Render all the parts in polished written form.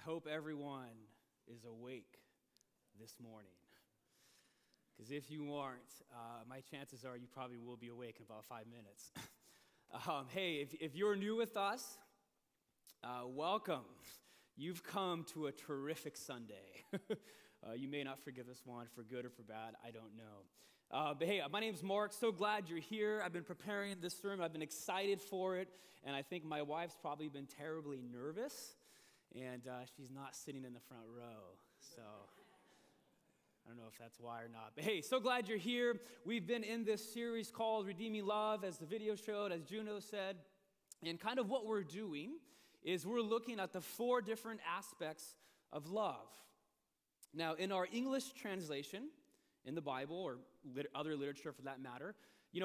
hope everyone is awake this morning. Because if you aren't, my chances are you probably will be awake in about 5 minutes. Hey, if you're new with us, welcome. You've come to a terrific Sunday. You may not forget this one for good or for bad, I don't know. But hey, my name's Mark. So glad you're here. I've been preparing this sermon. I've been excited for it. And I think my wife's probably been terribly nervous. And she's not sitting in the front row. So I don't know if that's why or not. But hey, so glad you're here. We've been in this series called Redeeming Love, as the video showed, as Juno said. And kind of what we're doing is we're looking at the 4 different aspects of love. Now, in our English translation, in the Bible, or other literature for that matter,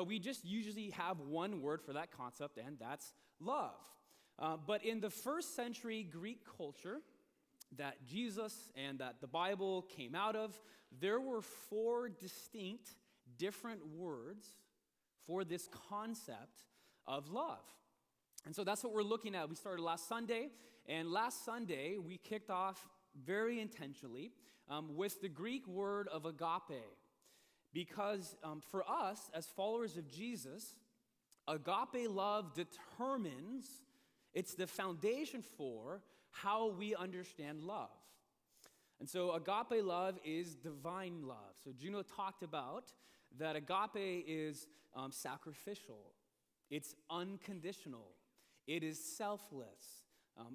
we just usually have one word for that concept, and that's love. But in the first century Greek culture that Jesus and that the Bible came out of, there were 4 distinct different words for this concept of love. And so that's what we're looking at. We started last Sunday, and last Sunday we kicked off very intentionally with the Greek word of agape. Because for us, as followers of Jesus, agape love determines, it's the foundation for how we understand love. And so agape love is divine love. So Juno talked about that agape is sacrificial. It's unconditional. It is selfless.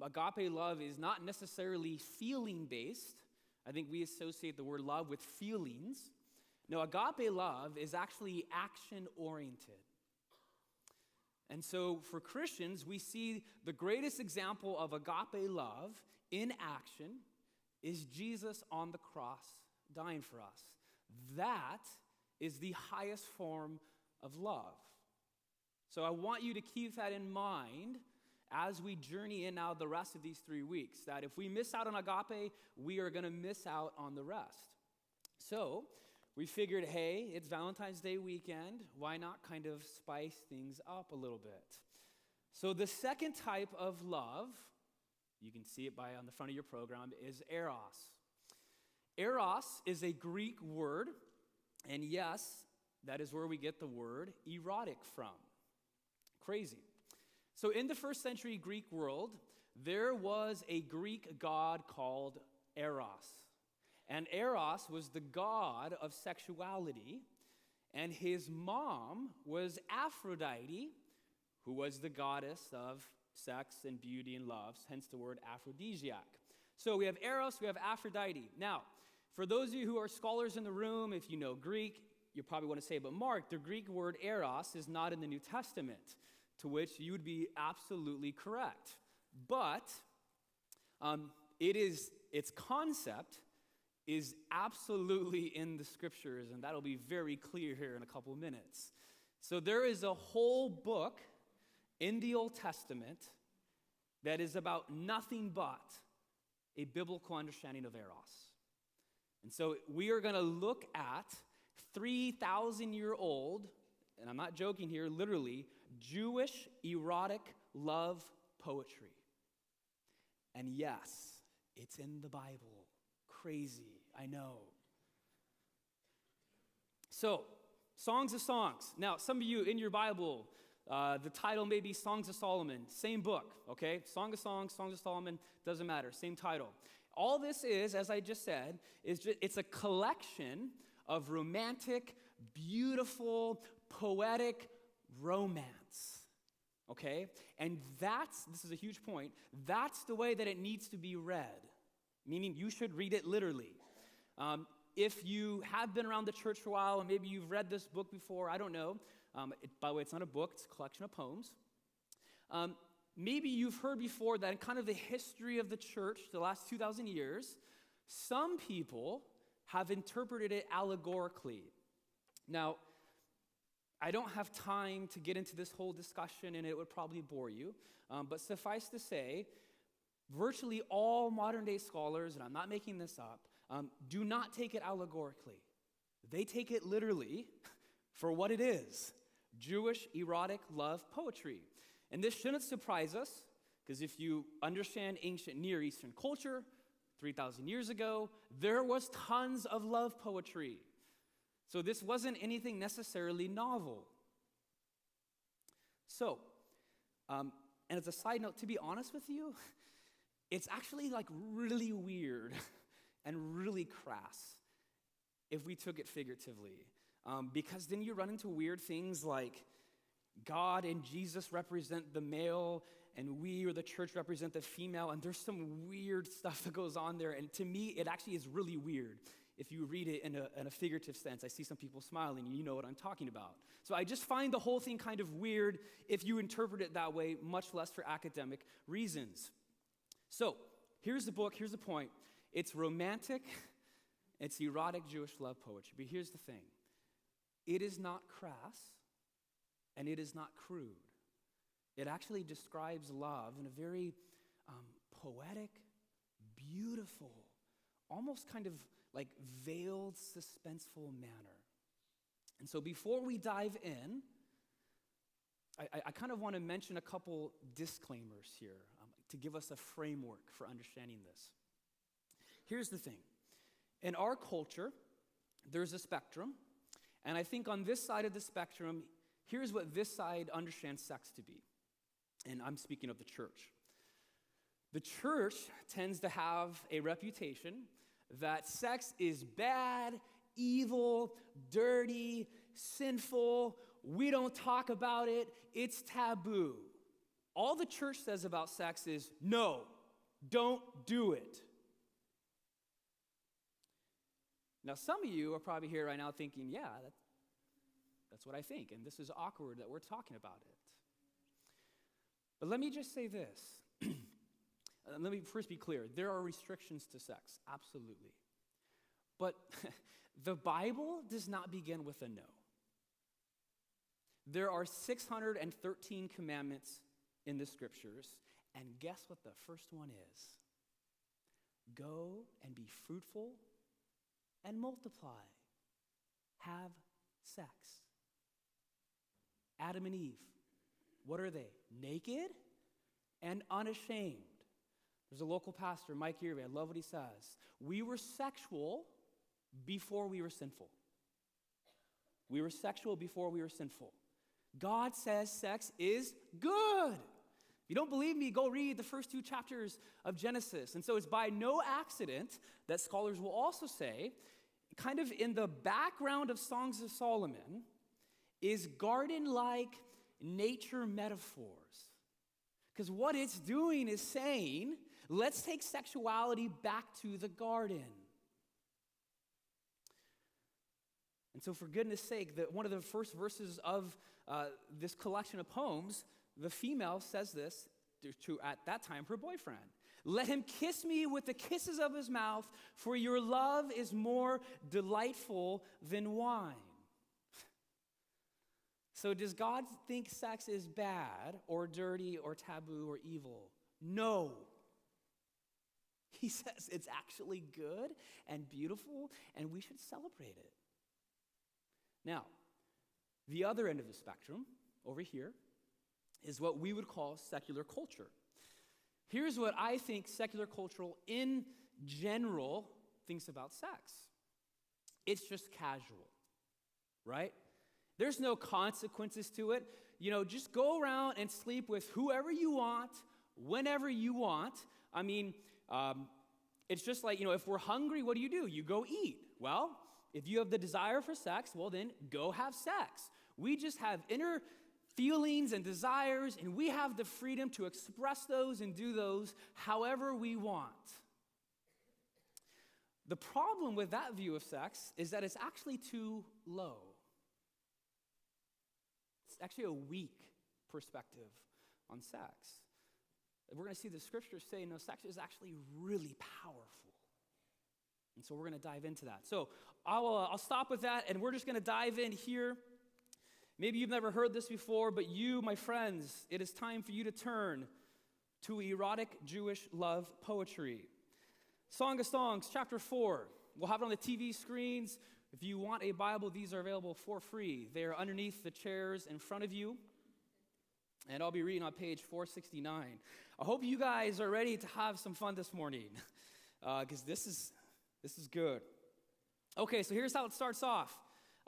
Agape love is not necessarily feeling-based. I think we associate the word love with feelings. No, agape love is actually action-oriented. And so for Christians, we see the greatest example of agape love in action is Jesus on the cross dying for us. That is the highest form of love. So I want you to keep that in mind as we journey in now the rest of these 3 weeks, that if we miss out on agape, we are going to miss out on the rest. So we figured, hey, it's Valentine's Day weekend. Why not kind of spice things up a little bit? So the second type of love, you can see it on the front of your program, is Eros. Eros is a Greek word, and yes, that is where we get the word erotic from. Crazy. So in the first century Greek world, there was a Greek god called Eros. And Eros was the god of sexuality, and his mom was Aphrodite, who was the goddess of sex and beauty and love, hence the word aphrodisiac. So we have Eros, we have Aphrodite. Now, for those of you who are scholars in the room, if you know Greek, you probably want to say, but Mark, the Greek word Eros is not in the New Testament, to which you would be absolutely correct. But its concept is absolutely in the scriptures, and that'll be very clear here in a couple of minutes. So there is a whole book in the Old Testament that is about nothing but a biblical understanding of Eros. And so we are going to look at 3,000-year-old, and I'm not joking here, literally, Jewish erotic love poetry. And yes, it's in the Bible. Crazy, I know. So, Songs of Songs. Now, some of you in your Bible, the title may be Songs of Solomon. Same book, okay? Song of Songs, Songs of Solomon, doesn't matter. Same title. All this is, as I just said, it's a collection of romantic, beautiful, poetic romance, okay? And this is a huge point, that's the way that it needs to be read. Meaning you should read it literally. If you have been around the church for a while and maybe you've read this book before, I don't know. By the way, it's not a book, it's a collection of poems. Maybe you've heard before that in kind of the history of the church, the last 2,000 years, some people have interpreted it allegorically. Now, I don't have time to get into this whole discussion and it would probably bore you, but suffice to say, virtually all modern-day scholars, and I'm not making this up, do not take it allegorically. They take it literally for what it is, Jewish erotic love poetry. And this shouldn't surprise us, because if you understand ancient Near Eastern culture, 3,000 years ago, there was tons of love poetry. So this wasn't anything necessarily novel. So, and as a side note, to be honest with you, it's actually like really weird and really crass if we took it figuratively. Because then you run into weird things like God and Jesus represent the male, and we or the church represent the female, and there's some weird stuff that goes on there. And to me, it actually is really weird if you read it in a figurative sense. I see some people smiling, and you know what I'm talking about. So I just find the whole thing kind of weird if you interpret it that way, much less for academic reasons. So here's the book, here's the point. It's romantic, it's erotic Jewish love poetry. But here's the thing. It is not crass, and it is not crude. It actually describes love in a very poetic, beautiful, almost kind of like veiled, suspenseful manner. And so before we dive in, I kind of want to mention a couple disclaimers here to give us a framework for understanding this. Here's the thing. In our culture, there's a spectrum, and I think on this side of the spectrum, here's what this side understands sex to be. And I'm speaking of the church. The church tends to have a reputation that sex is bad, evil, dirty, sinful. We don't talk about it. It's taboo. All the church says about sex is, no, don't do it. Now, some of you are probably here right now thinking, yeah, that's what I think, and this is awkward that we're talking about it. But let me just say this. Let me first be clear. There are restrictions to sex, absolutely. But the Bible does not begin with a no. There are 613 commandments in the scriptures, and guess what the first one is? Go and be fruitful and multiply. Have sex. Adam and Eve, what are they? Naked and unashamed. There's a local pastor, Mike Erie. I love what he says. We were sexual before we were sinful. We were sexual before we were sinful. God says sex is good. If you don't believe me, go read the first 2 chapters of Genesis. And so it's by no accident that scholars will also say, kind of in the background of Songs of Solomon, is garden-like nature metaphors. Because what it's doing is saying, let's take sexuality back to the garden. And so for goodness sake, one of the first verses of this collection of poems, the female says this to, at that time, her boyfriend. Let him kiss me with the kisses of his mouth, for your love is more delightful than wine. So does God think sex is bad or dirty or taboo or evil? No. He says it's actually good and beautiful, and we should celebrate it. Now, the other end of the spectrum, over here, is what we would call secular culture. Here's what I think secular culture in general thinks about sex. It's just casual, right? There's no consequences to it. You know, just go around and sleep with whoever you want, whenever you want. I mean, it's just like, if we're hungry, what do? You go eat. Well, if you have the desire for sex, well, then go have sex. We just have inner feelings and desires, and we have the freedom to express those and do those however we want. The problem with that view of sex is that it's actually too low. It's actually a weak perspective on sex. We're going to see the scriptures say, no, sex is actually really powerful. And so we're going to dive into that. So I'll stop with that, and we're just going to dive in here. Maybe you've never heard this before, but you, my friends, it is time for you to turn to erotic Jewish love poetry. Song of Songs, chapter 4. We'll have it on the TV screens. If you want a Bible, these are available for free. They are underneath the chairs in front of you. And I'll be reading on page 469. I hope you guys are ready to have some fun this morning. because this is good. Okay, so here's how it starts off.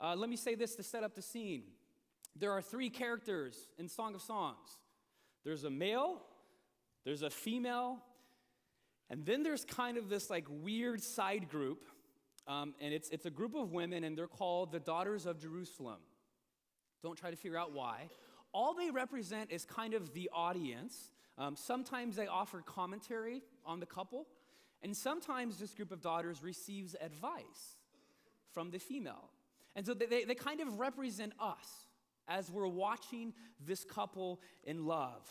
Let me say this to set up the scene. There are 3 characters in Song of Songs. There's a male, there's a female, and then there's kind of this like weird side group, and it's a group of women, and they're called the Daughters of Jerusalem. Don't try to figure out why. All they represent is kind of the audience. Sometimes they offer commentary on the couple, and sometimes this group of daughters receives advice from the female. And so they kind of represent us as we're watching this couple in love.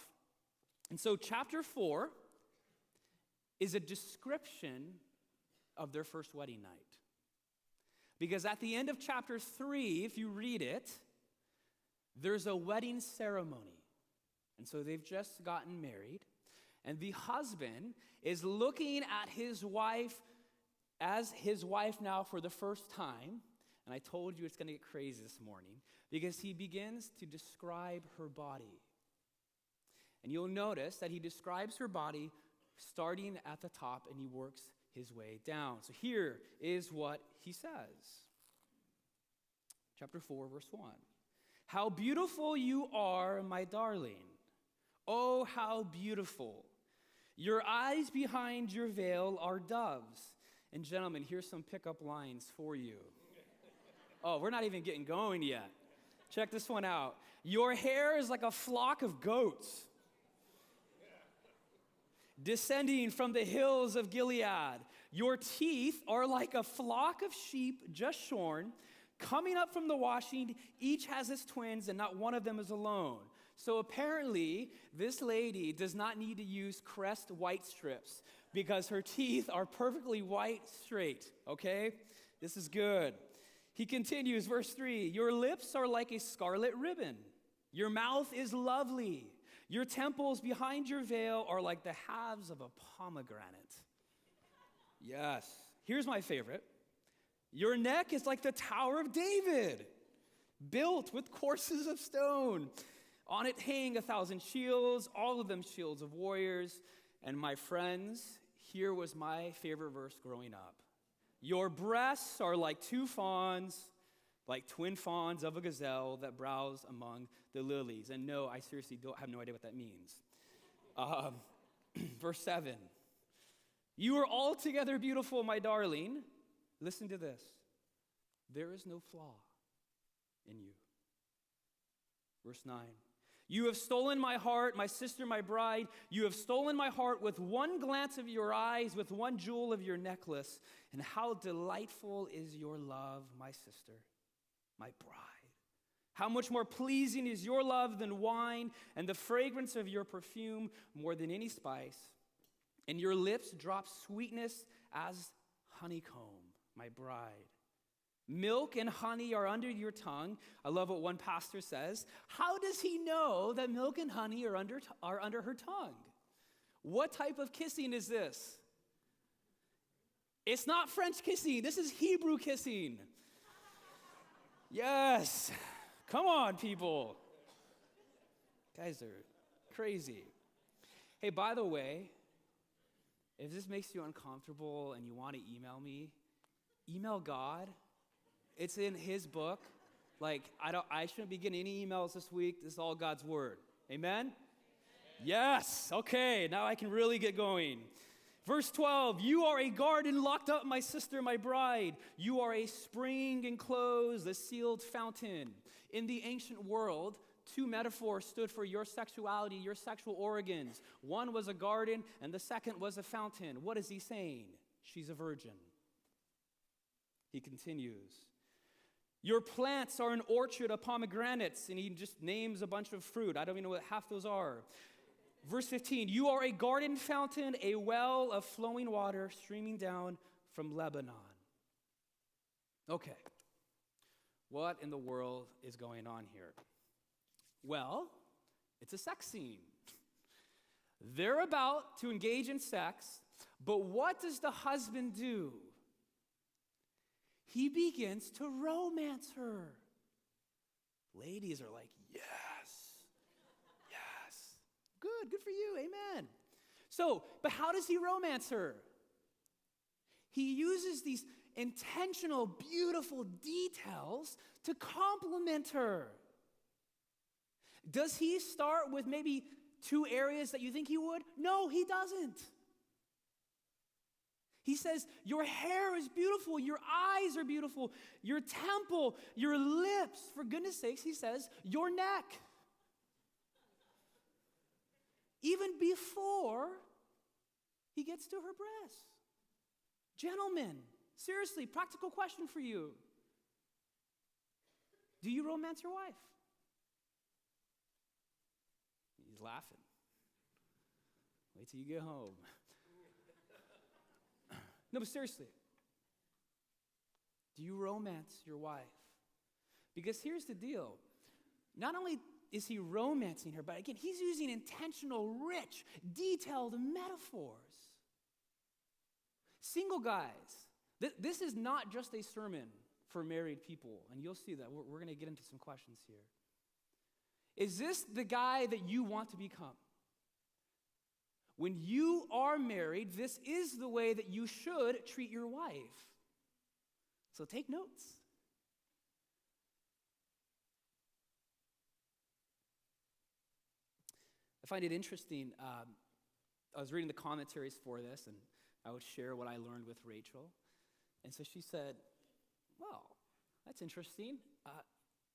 And so chapter 4 is a description of their first wedding night. Because at the end of chapter 3, if you read it, there's a wedding ceremony. And so they've just gotten married, and the husband is looking at his wife as his wife now for the first time. And I told you it's going to get crazy this morning because he begins to describe her body. And you'll notice that he describes her body starting at the top and he works his way down. So here is what he says. Chapter 4, verse 1. How beautiful you are, my darling. Oh, how beautiful. Your eyes behind your veil are doves. And gentlemen, here's some pickup lines for you. Oh, we're not even getting going yet. Check this one out. Your hair is like a flock of goats descending from the hills of Gilead. Your teeth are like a flock of sheep just shorn, coming up from the washing. Each has its twins, and not one of them is alone. So apparently, this lady does not need to use Crest white strips because her teeth are perfectly white straight, okay? This is good. He continues, verse 3, your lips are like a scarlet ribbon. Your mouth is lovely. Your temples behind your veil are like the halves of a pomegranate. Yes. Here's my favorite. Your neck is like the Tower of David, built with courses of stone. On it hang 1,000 shields, all of them shields of warriors. And my friends, here was my favorite verse growing up. Your breasts are like 2 fawns, like twin fawns of a gazelle that browse among the lilies. And no, I seriously have no idea what that means. Verse 7. You are altogether beautiful, my darling. Listen to this. There is no flaw in you. Verse 9. You have stolen my heart, my sister, my bride. You have stolen my heart with one glance of your eyes, with one jewel of your necklace. And how delightful is your love, my sister, my bride. How much more pleasing is your love than wine, and the fragrance of your perfume more than any spice. And your lips drop sweetness as honeycomb, my bride. Milk and honey are under your tongue. I love what one pastor says. How does he know that milk and honey are under her tongue? What type of kissing is this? It's not French kissing. This is Hebrew kissing. Yes. Come on, people. Guys are crazy. Hey, by the way, if this makes you uncomfortable and you want to email me, email God. It's in his book. Like, I shouldn't be getting any emails this week. This is all God's word. Amen? Amen? Yes. Okay, now I can really get going. Verse 12, you are a garden locked up, my sister, my bride. You are a spring enclosed, a sealed fountain. In the ancient world, 2 metaphors stood for your sexuality, your sexual organs. One was a garden, and the second was a fountain. What is he saying? She's a virgin. He continues. Your plants are an orchard of pomegranates, and he just names a bunch of fruit. I don't even know what half those are. Verse 15, you are a garden fountain, a well of flowing water streaming down from Lebanon. Okay, what in the world is going on here? Well, it's a sex scene. They're about to engage in sex, but what does the husband do? He begins to romance her. Ladies are like, yes. Good for you, amen. So, but how does he romance her? He uses these intentional, beautiful details to compliment her. Does he start with maybe 2 areas that you think he would? No, he doesn't. He says, your hair is beautiful, your eyes are beautiful, your temple, your lips. For goodness sakes, he says, your neck. Even before he gets to her breasts. Gentlemen, seriously, practical question for you. Do you romance your wife? He's laughing. Wait till you get home. No, but seriously, do you romance your wife? Because here's the deal. Not only is he romancing her, but again, he's using intentional, rich, detailed metaphors. Single guys, this is not just a sermon for married people, and you'll see that. We're going to get into some questions here. Is this the guy that you want to become? When you are married, this is the way that you should treat your wife. So take notes. I find it interesting. I was reading the commentaries for this, and I would share what I learned with Rachel. And so she said, well, that's interesting.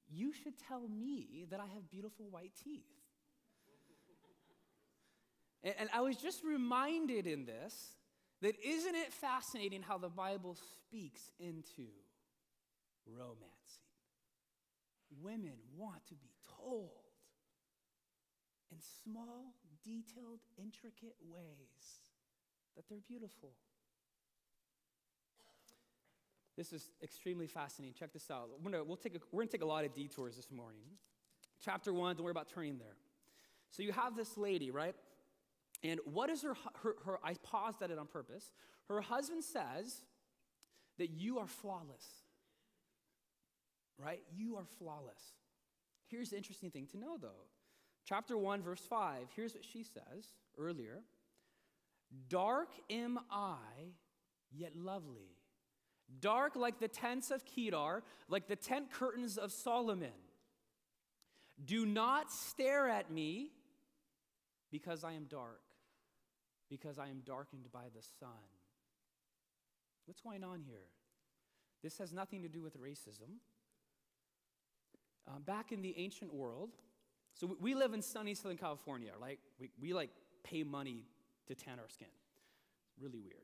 You should tell me that I have beautiful white teeth. And I was just reminded in this that isn't it fascinating how the Bible speaks into romancing? Women want to be told in small, detailed, intricate ways that they're beautiful. This is extremely fascinating. Check this out. We're going to take a lot of detours this morning. Chapter 1, don't worry about turning there. So you have this lady, right? And what is her I paused at it on purpose. Her husband says that you are flawless, right? You are flawless. Here's the interesting thing to know, though. Chapter 1, verse 5, here's what she says earlier. Dark am I, yet lovely. Dark like the tents of Kedar, like the tent curtains of Solomon. Do not stare at me because I am dark, because I am darkened by the sun. What's going on here? This has nothing to do with racism. Back in the ancient world, so we live in sunny Southern California, right? We like pay money to tan our skin. It's really weird.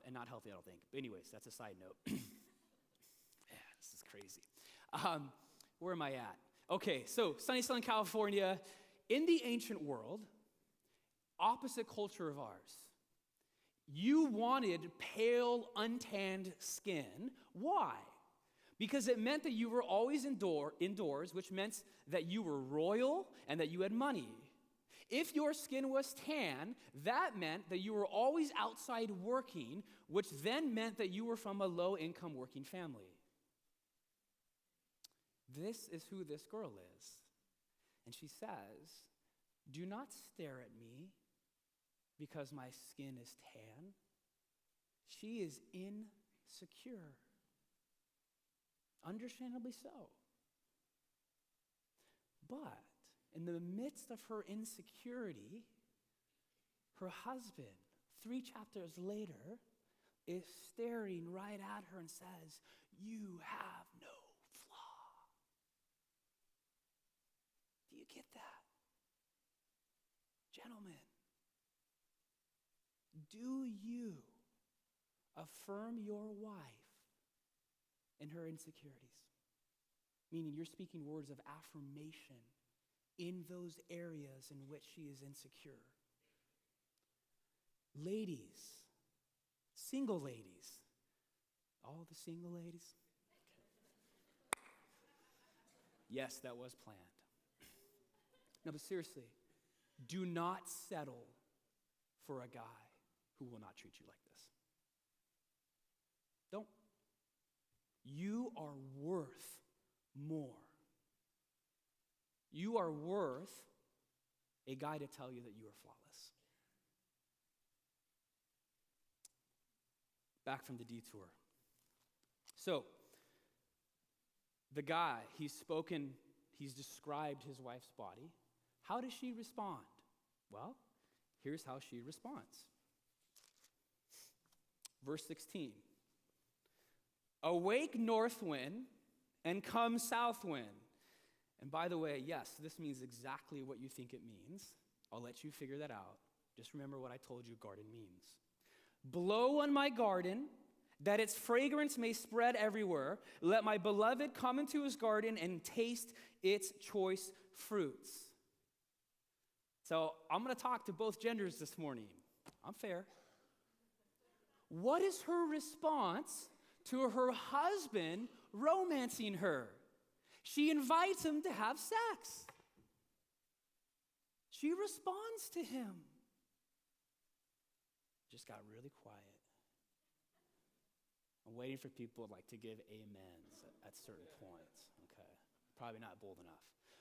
And not healthy, I don't think. But anyways, that's a side note. Yeah, this is crazy. Where am I at? Okay, so sunny Southern California. In the ancient world, opposite culture of ours, you wanted pale, untanned skin. Why? Because it meant that you were always indoors, which meant that you were royal and that you had money. If your skin was tan, that meant that you were always outside working, which then meant that you were from a low-income working family. This is who this girl is. And she says, do not stare at me because my skin is tan. She is insecure. Understandably so. But in the midst of her insecurity, her husband, 3 chapters later, is staring right at her and says, you have no flaw. Do you get that? Gentlemen, do you affirm your wife in her insecurities? Meaning you're speaking words of affirmation in those areas in which she is insecure. Ladies, single ladies, all the single ladies? Okay. Yes, that was planned. No, but seriously, do not settle for a guy who will not treat you like this. Don't. You are worth more. You are worth a guy to tell you that you are flawless. back from the detour. So, the guy, he's described his wife's body. How does she respond? Well, here's how she responds. Verse 16. Awake, north wind, and come, south wind. And by the way, yes, this means exactly what you think it means. I'll let you figure that out. Just remember what I told you garden means. Blow on my garden, that its fragrance may spread everywhere. Let my beloved come into his garden and taste its choice fruits. So I'm going to talk to both genders this morning. I'm fair. What is her response to her husband romancing her? She invites him to have sex. She responds to him. Just got really quiet. I'm waiting for people to give amens at certain points. Okay, probably not bold enough.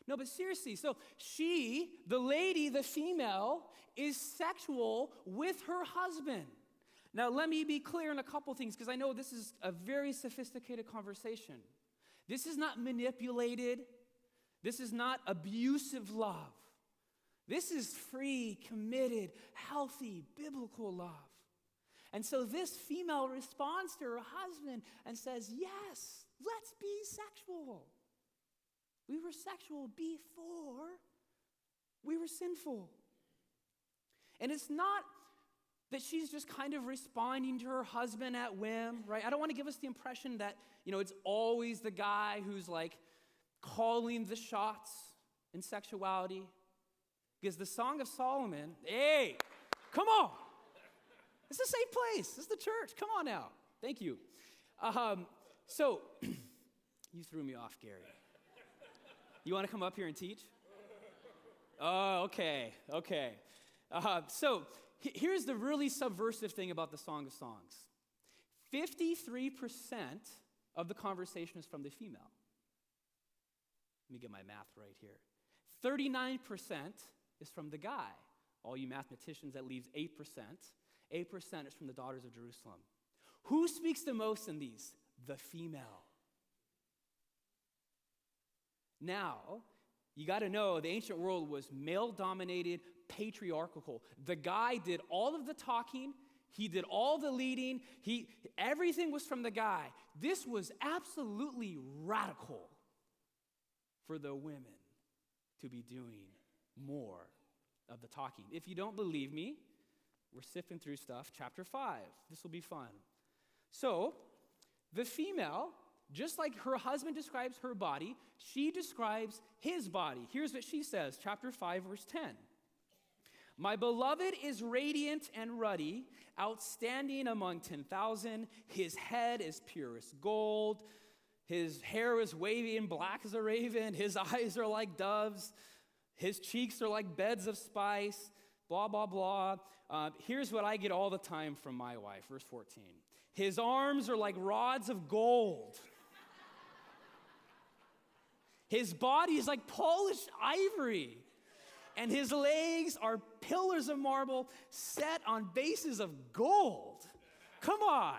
No, but seriously, so she, the lady, the female, is sexual with her husband. Now, let me be clear on a couple things, because I know this is a very sophisticated conversation. This is not manipulated. This is not abusive love. This is free, committed, healthy, biblical love. And so this female responds to her husband and says, yes, let's be sexual. We were sexual before we were sinful. And it's not that she's just kind of responding to her husband at whim, right? I don't want to give us the impression that, it's always the guy who's calling the shots in sexuality. Because the Song of Solomon, hey, come on. It's a safe place. This is the church. Come on now. Thank you. So, you threw me off, Gary. You want to come up here and teach? Oh, okay. So, here's the really subversive thing about the Song of Songs. 53% of the conversation is from the female. Let me get my math right here. 39% is from the guy. All you mathematicians, that leaves 8%. 8% is from the daughters of Jerusalem. Who speaks the most in these? The female. Now, you got to know the ancient world was male-dominated, patriarchal. The guy did all of the talking. He did all the leading. Everything was from the guy. This was absolutely radical for the women to be doing more of the talking. If you don't believe me, we're sifting through stuff. Chapter 5. This will be fun. So, the female, just like her husband describes her body, she describes his body. Here's what she says, chapter 5, verse 10. My beloved is radiant and ruddy, outstanding among 10,000. His head is purest gold. His hair is wavy and black as a raven. His eyes are like doves. His cheeks are like beds of spice. Blah, blah, blah. Here's what I get all the time from my wife, verse 14. His arms are like rods of gold. His body is like polished ivory. And his legs are pillars of marble set on bases of gold. Come on.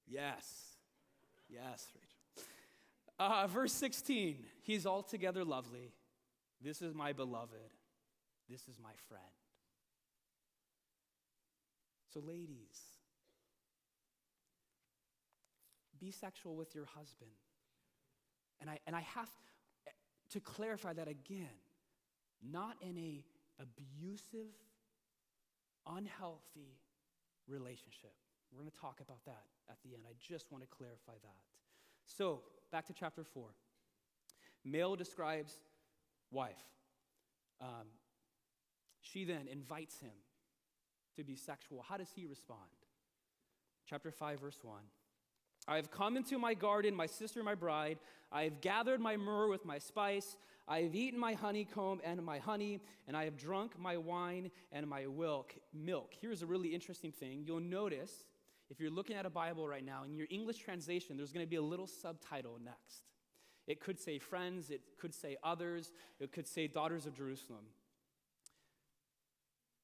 Yes, Rachel. Verse 16, he's altogether lovely. This is my beloved. This is my friend. So ladies, be sexual with your husband. And I have to clarify that again, not in a abusive, unhealthy relationship. We're going to talk about that at the end. I just want to clarify that. So, back to chapter 4. Male describes wife. She then invites him to be sexual. How does he respond? Chapter 5, verse 1. I have come into my garden, my sister, my bride. I have gathered my myrrh with my spice. I have eaten my honeycomb and my honey, and I have drunk my wine and my milk. Here's a really interesting thing. You'll notice, if you're looking at a Bible right now, in your English translation, there's going to be a little subtitle next. It could say friends, it could say others, it could say daughters of Jerusalem.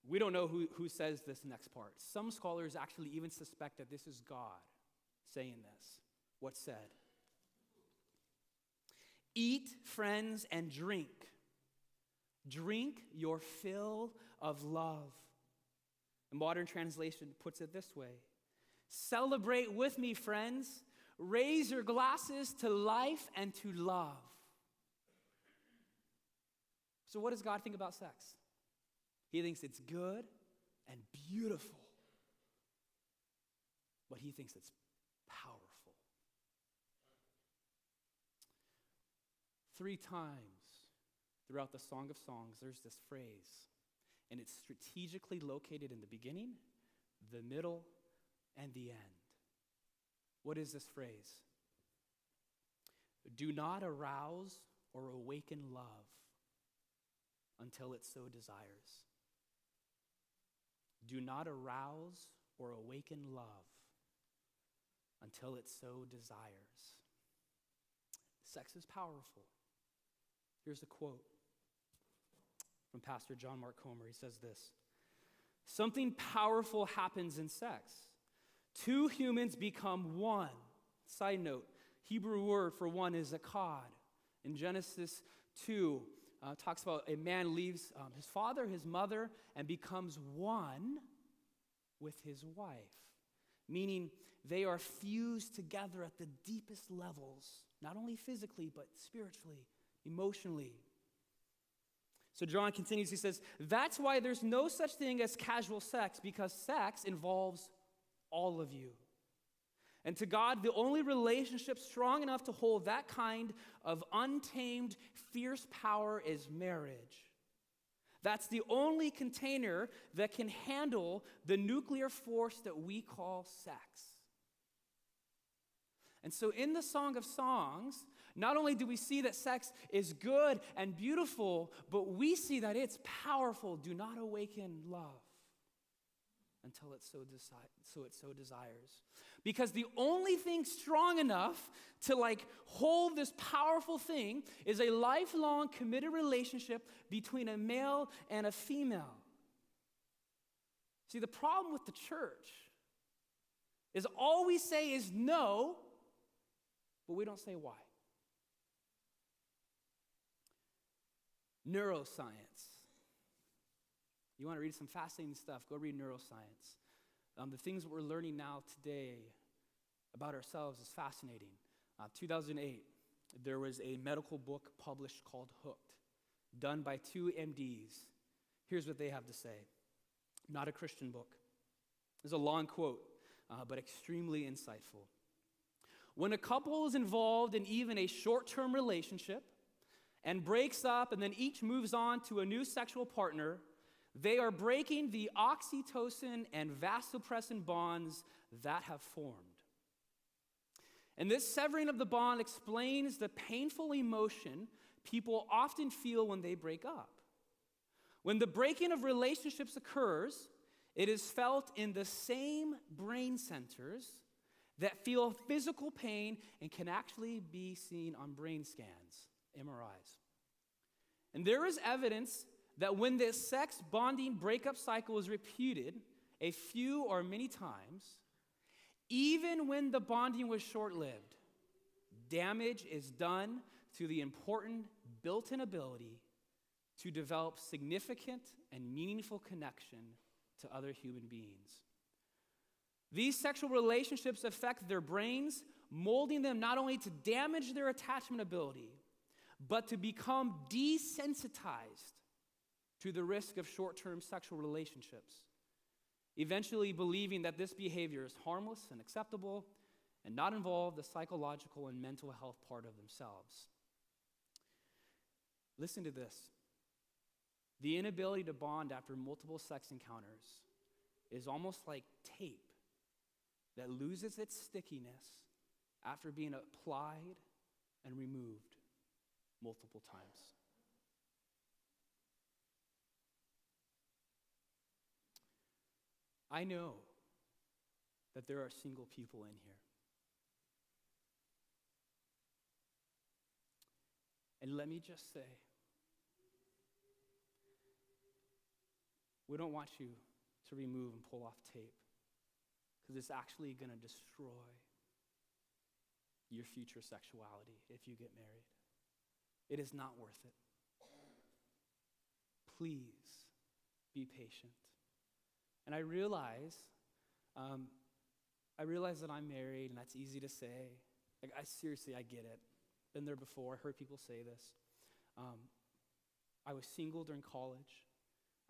We don't know who says this next part. Some scholars actually even suspect that this is God saying this. What's said? Eat, friends, and drink. Drink your fill of love. A modern translation puts it this way. Celebrate with me, friends. Raise your glasses to life and to love. So what does God think about sex? He thinks it's good and beautiful. But he thinks it's powerful. 3 times throughout the Song of Songs, there's this phrase, and it's strategically located in the beginning, the middle, and the end. What is this phrase? Do not arouse or awaken love until it so desires. Do not arouse or awaken love until it so desires. Sex is powerful. Here's a quote from Pastor John Mark Comer. He says this: something powerful happens in sex. 2 humans become one. Side note, Hebrew word for one is echad. In Genesis 2, talks about a man leaves his father, his mother, and becomes one with his wife. Meaning they are fused together at the deepest levels, not only physically, but spiritually, emotionally. So John continues, he says, that's why there's no such thing as casual sex, because sex involves all of you. And to God, the only relationship strong enough to hold that kind of untamed, fierce power is marriage. That's the only container that can handle the nuclear force that we call sex. And so in the Song of Songs, not only do we see that sex is good and beautiful, but we see that it's powerful. Do not awaken love until it so desires. Because the only thing strong enough to hold this powerful thing is a lifelong committed relationship between a male and a female. See, the problem with the church is all we say is no, but we don't say why. Neuroscience. You want to read some fascinating stuff, go read neuroscience. The things that we're learning now today about ourselves is fascinating. 2008, there was a medical book published called Hooked, done by 2 MDs. Here's what they have to say. Not a Christian book. There's a long quote, but extremely insightful. When a couple is involved in even a short-term relationship and breaks up and then each moves on to a new sexual partner, they are breaking the oxytocin and vasopressin bonds that have formed. And this severing of the bond explains the painful emotion people often feel when they break up. When the breaking of relationships occurs, it is felt in the same brain centers that feel physical pain and can actually be seen on brain scans, MRIs. And there is evidence that when this sex bonding breakup cycle is repeated a few or many times, even when the bonding was short-lived, damage is done to the important built-in ability to develop significant and meaningful connection to other human beings. These sexual relationships affect their brains, molding them not only to damage their attachment ability, but to become desensitized to the risk of short-term sexual relationships, eventually believing that this behavior is harmless and acceptable and not involve the psychological and mental health part of themselves. Listen to this. The inability to bond after multiple sex encounters is almost like tape that loses its stickiness after being applied and removed multiple times. I know that there are single people in here. And let me just say, we don't want you to remove and pull off tape because it's actually going to destroy your future sexuality if you get married. It is not worth it. Please be patient. And I realize that I'm married, and that's easy to say. Like, seriously, I get it. Been there before. I heard people say this. I was single during college.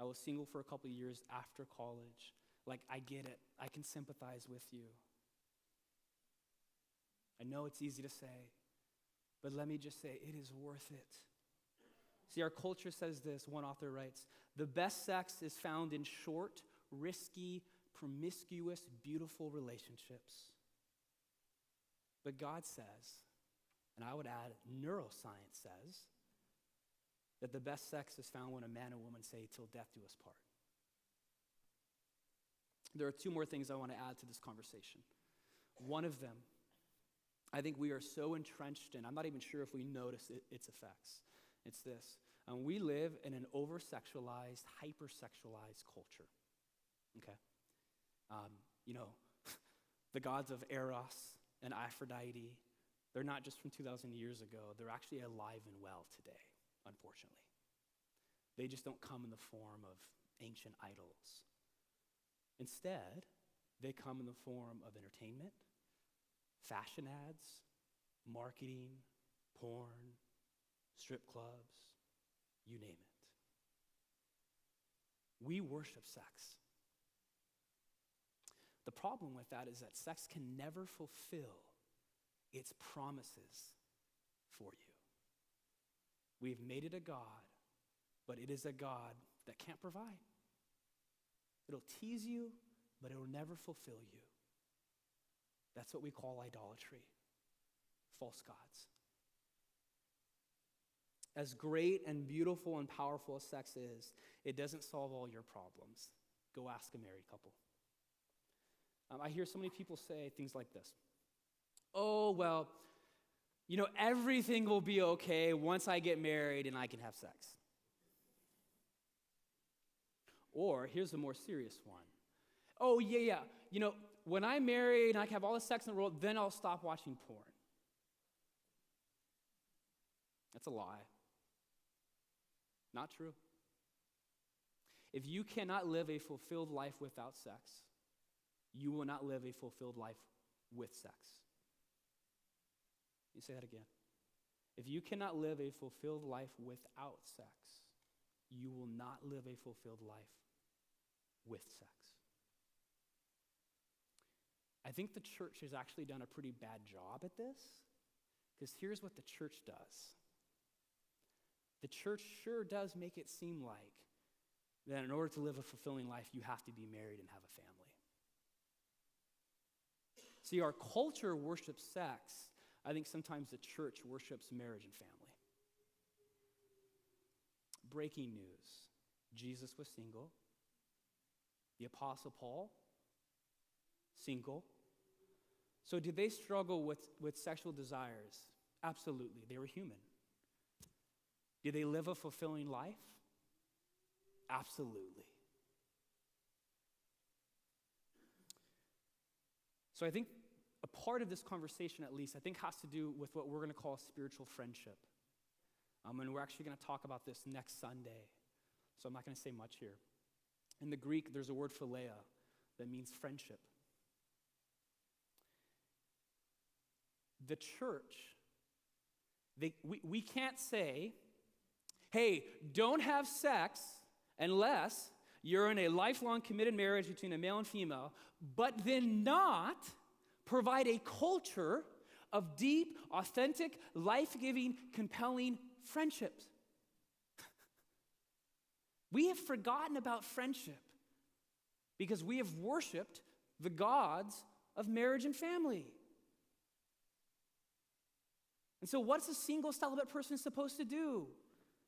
I was single for a couple of years after college. Like, I get it. I can sympathize with you. I know it's easy to say, but let me just say, it is worth it. See, our culture says this. One author writes, "The best sex is found in short, risky, promiscuous, beautiful relationships." But God says, and I would add, neuroscience says, that the best sex is found when a man and woman say, "Till death do us part." There are two more things I want to add to this conversation. One of them, I think we are so entrenched in, I'm not even sure if we notice its effects. It's this. We live in an over-sexualized, hyper-sexualized culture. Okay? The gods of Eros and Aphrodite, they're not just from 2,000 years ago. They're actually alive and well today, unfortunately. They just don't come in the form of ancient idols. Instead, they come in the form of entertainment, fashion ads, marketing, porn, strip clubs, you name it. We worship sex. The problem with that is that sex can never fulfill its promises for you. We've made it a god, but it is a god that can't provide. It'll tease you, but it will never fulfill you. That's what we call idolatry, false gods. As great and beautiful and powerful as sex is, it doesn't solve all your problems. Go ask a married couple. I hear so many people say things like this. "Oh, well, everything will be okay once I get married and I can have sex." Or here's a more serious one. "Oh, yeah. When I'm married and I can have all the sex in the world, then I'll stop watching porn." That's a lie. Not true. If you cannot live a fulfilled life without sex, you will not live a fulfilled life with sex. Let me say that again. If you cannot live a fulfilled life without sex, you will not live a fulfilled life with sex. I think the church has actually done a pretty bad job at this, because here's what the church does. The church sure does make it seem like that in order to live a fulfilling life, you have to be married and have a family. See, our culture worships sex. I think sometimes the church worships marriage and family. Breaking news. Jesus was single. The Apostle Paul, single. So did they struggle with sexual desires? Absolutely. They were human. Did they live a fulfilling life? Absolutely. So I think a part of this conversation, at least, I think has to do with what we're going to call spiritual friendship. And we're actually going to talk about this next Sunday. So I'm not going to say much here. In the Greek, there's a word philia that means friendship. The church, we can't say, "Hey, don't have sex unless you're in a lifelong committed marriage between a male and female," but then not provide a culture of deep, authentic, life-giving, compelling friendships. We have forgotten about friendship because we have worshiped the gods of marriage and family. And so what's a single celibate person supposed to do?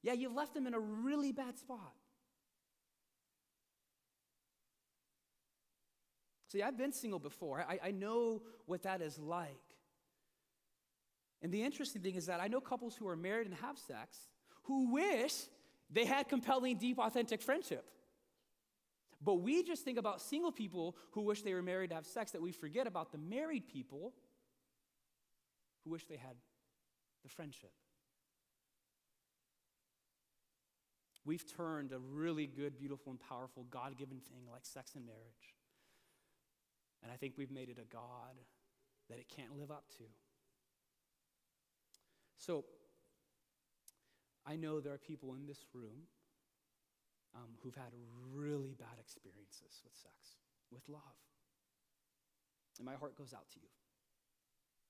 Yeah, you've left them in a really bad spot. See, I've been single before. I know what that is like. And the interesting thing is that I know couples who are married and have sex who wish they had compelling, deep, authentic friendship. But we just think about single people who wish they were married to have sex, that we forget about the married people who wish they had the friendship. We've turned a really good, beautiful, and powerful, God-given thing like sex and marriage, and I think we've made it a God that it can't live up to. So, I know there are people in this room who've had really bad experiences with sex, with love. And my heart goes out to you.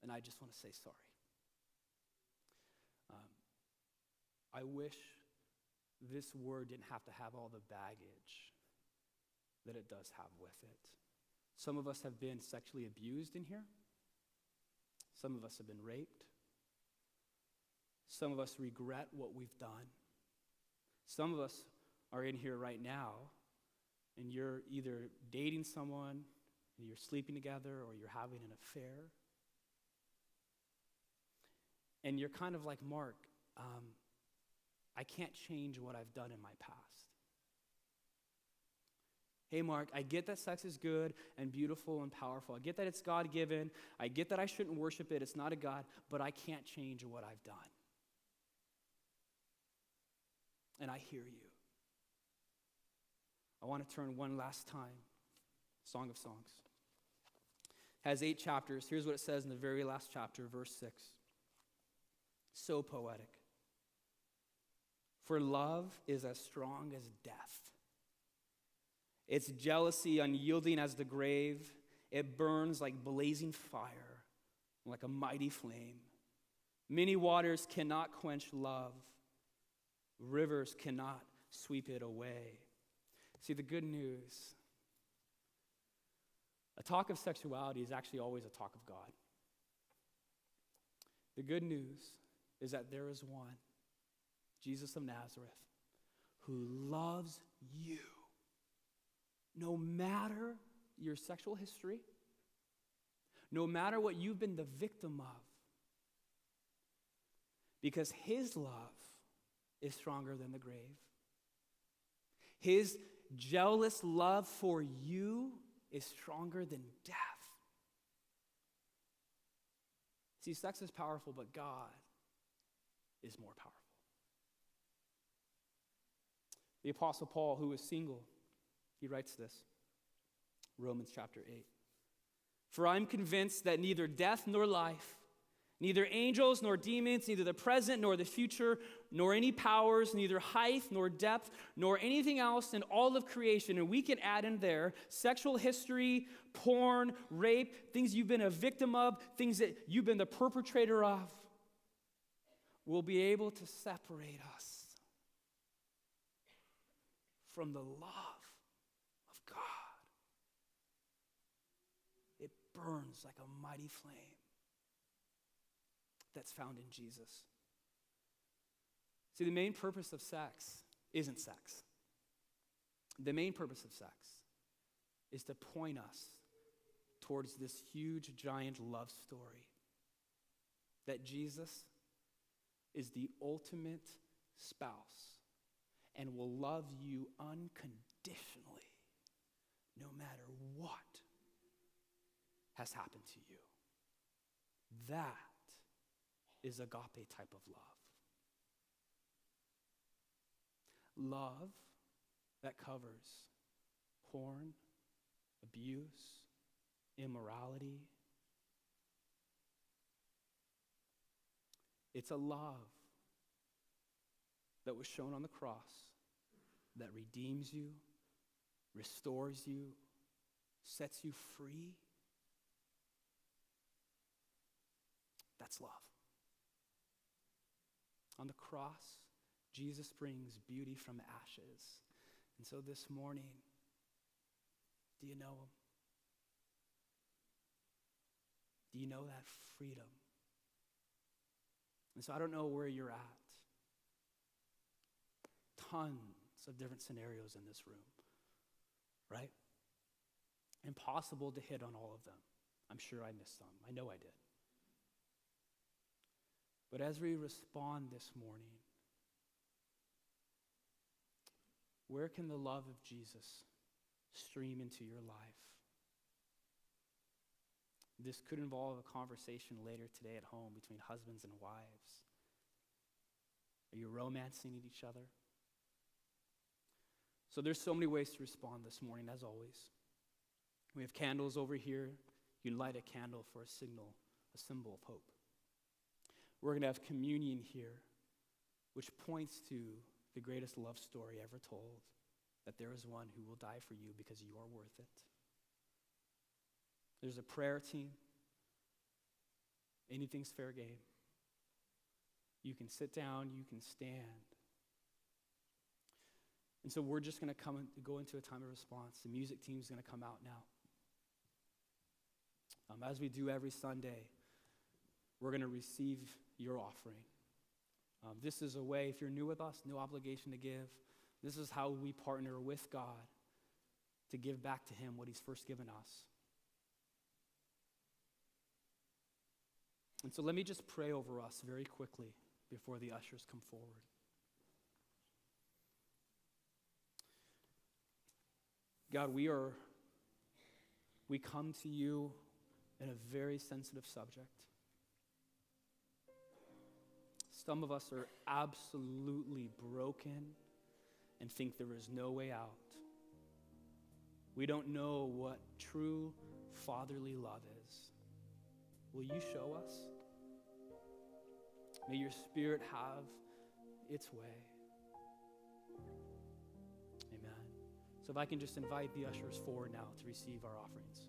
And I just want to say sorry. I wish this word didn't have to have all the baggage that it does have with it. Some of us have been sexually abused in here. Some of us have been raped. Some of us regret what we've done. Some of us are in here right now, and you're either dating someone, and you're sleeping together, or you're having an affair. And you're kind of like, Mark, I can't change what I've done in my past. Hey, Mark, I get that sex is good and beautiful and powerful. I get that it's God-given. I get that I shouldn't worship it. It's not a God, but I can't change what I've done. And I hear you. I want to turn one last time. Song of Songs. Has 8 chapters. Here's what it says in the very last chapter, verse 6. So poetic. For love is as strong as death. Its jealousy unyielding as the grave. It burns like blazing fire, like a mighty flame. Many waters cannot quench love. Rivers cannot sweep it away. See, the good news, a talk of sexuality is actually always a talk of God. The good news is that there is one, Jesus of Nazareth, who loves you. No matter your sexual history, no matter what you've been the victim of, because his love is stronger than the grave. His jealous love for you is stronger than death. See, sex is powerful, but God is more powerful. The Apostle Paul, who was single, he writes this, Romans chapter 8. For I'm convinced that neither death nor life, neither angels nor demons, neither the present nor the future, nor any powers, neither height nor depth, nor anything else in all of creation, and we can add in there sexual history, porn, rape, things you've been a victim of, things that you've been the perpetrator of, will be able to separate us from the love of God. It burns like a mighty flame that's found in Jesus. See, the main purpose of sex isn't sex. The main purpose of sex is to point us towards this huge, giant love story that Jesus is the ultimate spouse and will love you unconditionally no matter what has happened to you. That is agape type of love. Love that covers porn, abuse, immorality. It's a love that was shown on the cross that redeems you, restores you, sets you free. That's love. On the cross, Jesus brings beauty from ashes. And so this morning, do you know him? Do you know that freedom? And so I don't know where you're at. Tons of different scenarios in this room, right? Impossible to hit on all of them. I'm sure I missed some. I know I did. But as we respond this morning, where can the love of Jesus stream into your life. This could involve a conversation later today at home between husbands and wives. Are you romancing each other? So there's so many ways to respond this morning, as always. We have candles over here. You light a candle for a symbol of hope. We're going to have communion here, which points to the greatest love story ever told, that there is one who will die for you because you are worth it. There's a prayer team. Anything's fair game. You can sit down, you can stand. And so we're just going to go into a time of response. The music team's going to come out now. As we do every Sunday, we're going to receive your offering. This is a way, if you're new with us, no obligation to give. This is how we partner with God to give back to him what he's first given us. And so let me just pray over us very quickly before the ushers come forward. God, we come to you in a very sensitive subject. Some of us are absolutely broken and think there is no way out. We don't know what true fatherly love is. Will you show us? May your Spirit have its way. Amen. So if I can just invite the ushers forward now to receive our offerings.